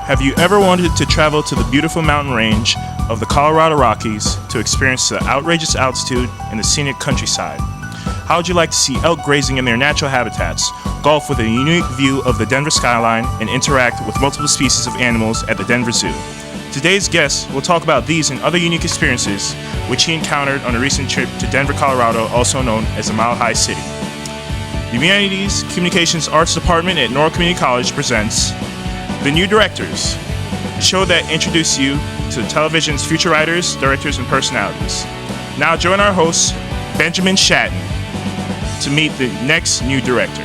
Have you ever wanted to travel to the beautiful mountain range of the Colorado Rockies to experience the outrageous altitude and the scenic countryside? How would you like to see elk grazing in their natural habitats, golf with a unique view of the Denver skyline, and interact with multiple species of animals at the Denver Zoo? Today's guest will talk about these and other unique experiences which he encountered on a recent trip to Denver, Colorado, also known as the Mile High City. The Humanities Communications Arts Department at Norwell Community College presents The New Directors, a show that introduces you to television's future writers, directors, and personalities. Now join our host, Benjamin Shatton, to meet the next new director.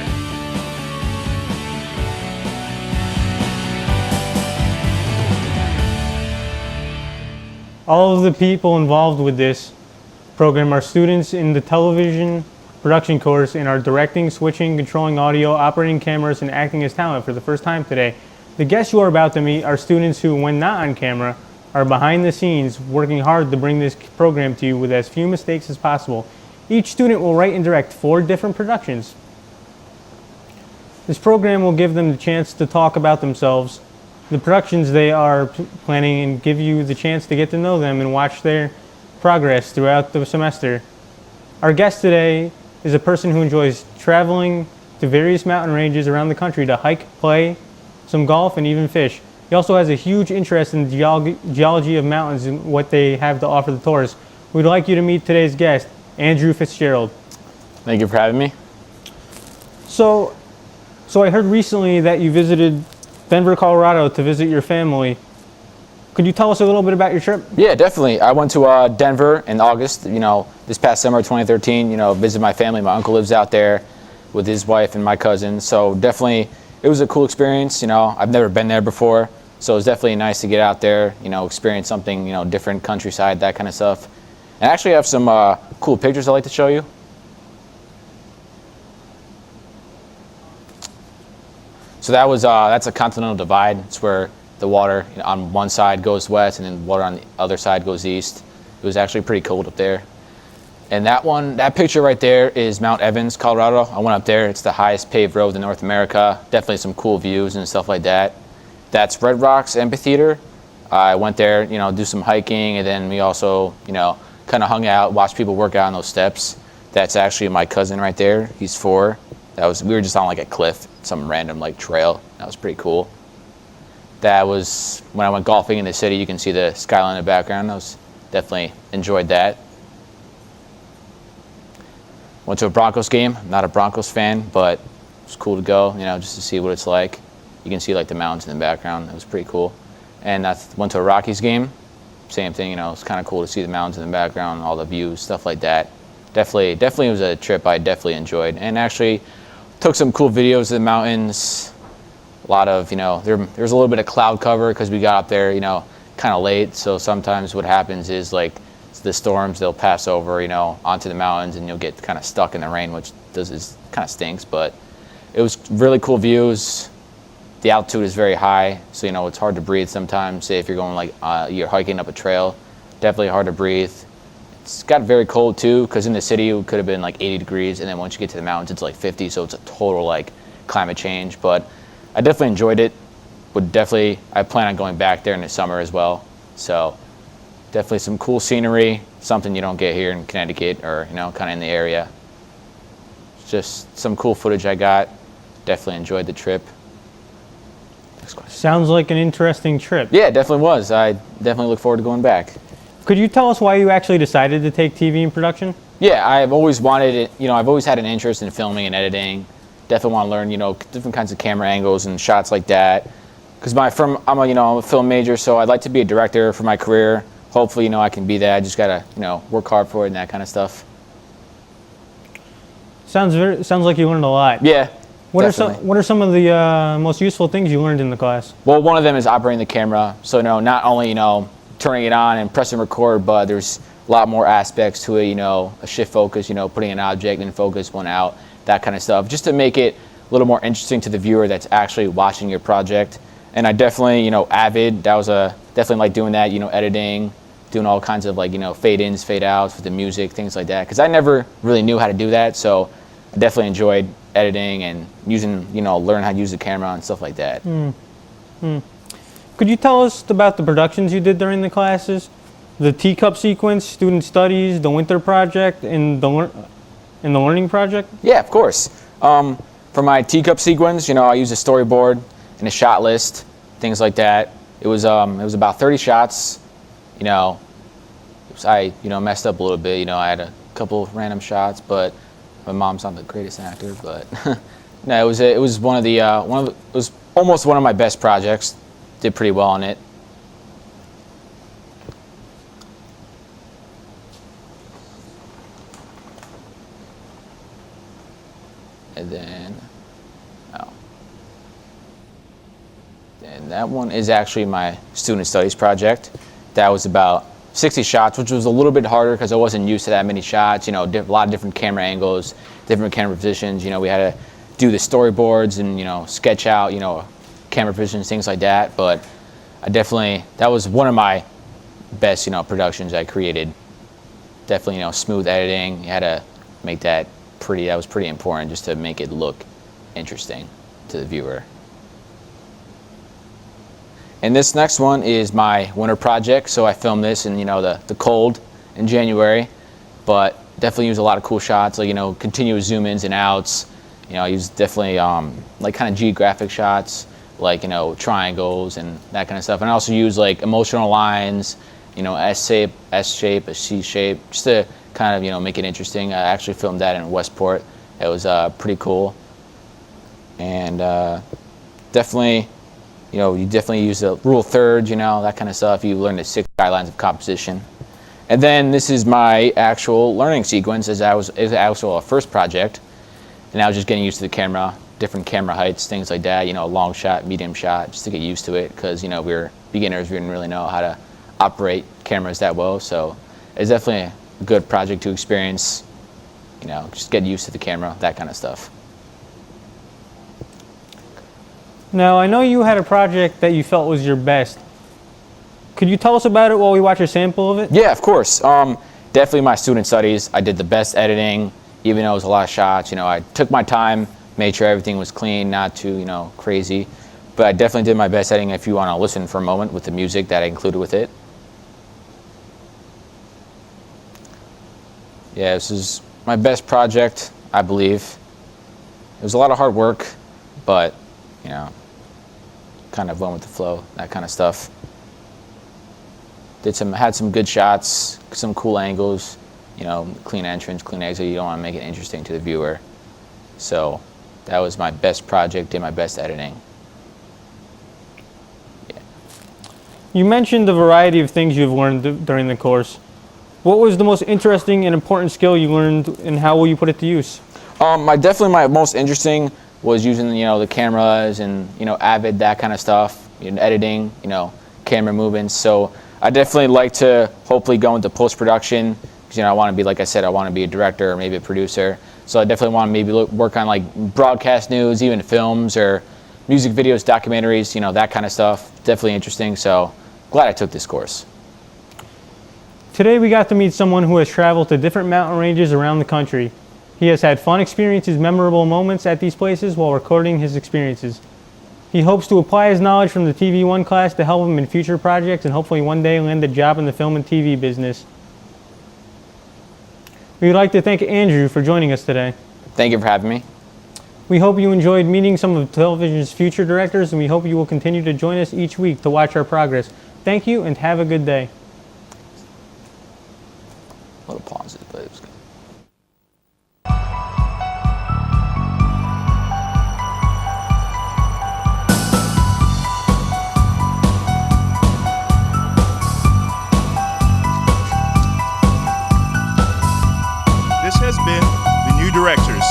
All of the people involved with this program are students in the television production course and are directing, switching, controlling audio, operating cameras, and acting as talent for the first time today. The guests you are about to meet are students who, when not on camera, are behind the scenes working hard to bring this program to you with as few mistakes as possible. Each student will write and direct 4 different productions. This program will give them the chance to talk about themselves, the productions they are planning, and give you the chance to get to know them and watch their progress throughout the semester. Our guest today is a person who enjoys traveling to various mountain ranges around the country to hike, play, some golf, and even fish. He also has a huge interest in the geology of mountains and what they have to offer the tourists. We'd like you to meet today's guest, Andrew Fitzgerald. Thank you for having me. So I heard recently that you visited Denver, Colorado to visit your family. Could you tell us a little bit about your trip? Yeah, definitely. I went to Denver in August, this past summer, 2013, visit my family. My uncle lives out there with his wife and my cousin. So definitely, it was a cool experience. I've never been there before. So it was definitely nice to get out there, experience something, different countryside, that kind of stuff. And I actually have some cool pictures I'd like to show you. So that's a continental divide. It's where the water on one side goes west and then water on the other side goes east. It was actually pretty cold up there. And that picture right there is Mount Evans, Colorado. I went up there. It's the highest paved road in North America. Definitely some cool views and stuff like that. That's Red Rocks Amphitheater. I went there, do some hiking, and then we also, kind of hung out, watched people work out on those steps. That's actually my cousin right there. He's 4. We were just on like a cliff, some random like trail. That was pretty cool. That was when I went golfing in the city. You can see the skyline in the background. Definitely enjoyed that. Went to a Broncos game. I'm not a Broncos fan, but it was cool to go, just to see what it's like. You can see like the mountains in the background. It was pretty cool. And I went to a Rockies game. Same thing, it's kind of cool to see the mountains in the background, all the views, stuff like that. Definitely was a trip I definitely enjoyed. And actually took some cool videos of the mountains. A lot of, there's a little bit of cloud cover because we got up there, kind of late. So sometimes what happens is like the storms, they'll pass over, onto the mountains and you'll get kind of stuck in the rain, which kind of stinks. But it was really cool views. The altitude is very high, so it's hard to breathe sometimes. Say if you're going you're hiking up a trail, definitely hard to breathe. It's got very cold too, because in the city it could have been like 80 degrees, and then once you get to the mountains it's like 50, so it's a total climate change. But I definitely enjoyed it. I plan on going back there in the summer as well. So definitely some cool scenery, something you don't get here in Connecticut or kind of in the area. Just some cool footage I got. Definitely enjoyed the trip. Sounds like an interesting trip. Yeah, it definitely was. I definitely look forward to going back. Could you tell us why you actually decided to take TV in production? Yeah, I've always wanted it. I've always had an interest in filming and editing. Definitely want to learn, different kinds of camera angles and shots like that. Because I'm a film major, so I'd like to be a director for my career. Hopefully, I can be that. I just gotta, work hard for it and that kind of stuff. Sounds like you learned a lot. Yeah. What are some of the most useful things you learned in the class? Well, one of them is operating the camera. So not only turning it on and pressing record, but there's a lot more aspects to it. A shift focus, putting an object in focus, one out, that kind of stuff, just to make it a little more interesting to the viewer that's actually watching your project. And I definitely, Avid. That was definitely like doing that. Editing, doing all kinds of fade ins, fade outs with the music, things like that. Because I never really knew how to do that, so I definitely enjoyed editing and using, learn how to use the camera and stuff like that. Could you tell us about the productions you did during the classes? The teacup sequence, student studies, the winter project, and the learning project? Yeah, of course. For my teacup sequence, I used a storyboard and a shot list, things like that. It was about 30 shots. I messed up a little bit. I had a couple of random shots, but my mom's not the greatest actor. But no, it was it was almost one of my best projects. Did pretty well on it. And then, and that one is actually my student studies project. That was about 60 shots, which was a little bit harder because I wasn't used to that many shots. A lot of different camera angles, different camera positions. We had to do the storyboards and sketch out camera positions, things like that. But that was one of my best productions I created. Definitely smooth editing. You had to make that pretty. That was pretty important just to make it look interesting to the viewer. And this next one is my winter project. So I filmed this in the cold in January, but definitely use a lot of cool shots, like continuous zoom ins and outs. I use definitely like kind of geographic shots, like triangles and that kind of stuff. And I also use like emotional lines, S shape, a C shape, just to kind of make it interesting. I actually filmed that in Westport. It was pretty cool, and definitely. You definitely use the rule of thirds, that kind of stuff. You learn the 6 guidelines of composition. And then this is my actual learning sequence, as also a first project. And I was just getting used to the camera, different camera heights, things like that, long shot, medium shot, just to get used to it, because, we were beginners, we didn't really know how to operate cameras that well. So it's definitely a good project to experience, just get used to the camera, that kind of stuff. Now, I know you had a project that you felt was your best. Could you tell us about it while we watch a sample of it? Yeah, of course. Definitely my student studies. I did the best editing, even though it was a lot of shots. I took my time, made sure everything was clean, not too, crazy. But I definitely did my best editing if you want to listen for a moment with the music that I included with it. Yeah, this is my best project, I believe. It was a lot of hard work, but, kind of went with the flow, that kind of stuff. Had some good shots, some cool angles, clean entrance, clean exit. You don't want to make it interesting to the viewer. So that was my best project, did my best editing. Yeah. You mentioned the variety of things you've learned during the course. What was the most interesting and important skill you learned, and how will you put it to use? Definitely my most interesting was using the cameras and Avid, that kind of stuff, editing, camera movements. So I definitely like to hopefully go into post-production, because I want to be, like I said, I want to be a director or maybe a producer. So I definitely want to maybe work on like broadcast news, even films or music videos, documentaries, that kind of stuff. Definitely interesting. So glad I took this course. Today we got to meet someone who has traveled to different mountain ranges around the country. He has had fun experiences, memorable moments at these places while recording his experiences. He hopes to apply his knowledge from the TV1 class to help him in future projects and hopefully one day land a job in the film and TV business. We would like to thank Andrew for joining us today. Thank you for having me. We hope you enjoyed meeting some of television's future directors, and we hope you will continue to join us each week to watch our progress. Thank you and have a good day. A little pauses, but it was good. This has been The New Directors,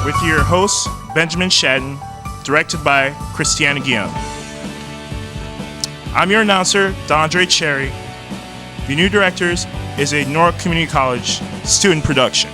with your host, Benjamin Shadden, directed by Christiana Guillaume. I'm your announcer, Dondre Cherry. The New Directors is a Newark Community College student production.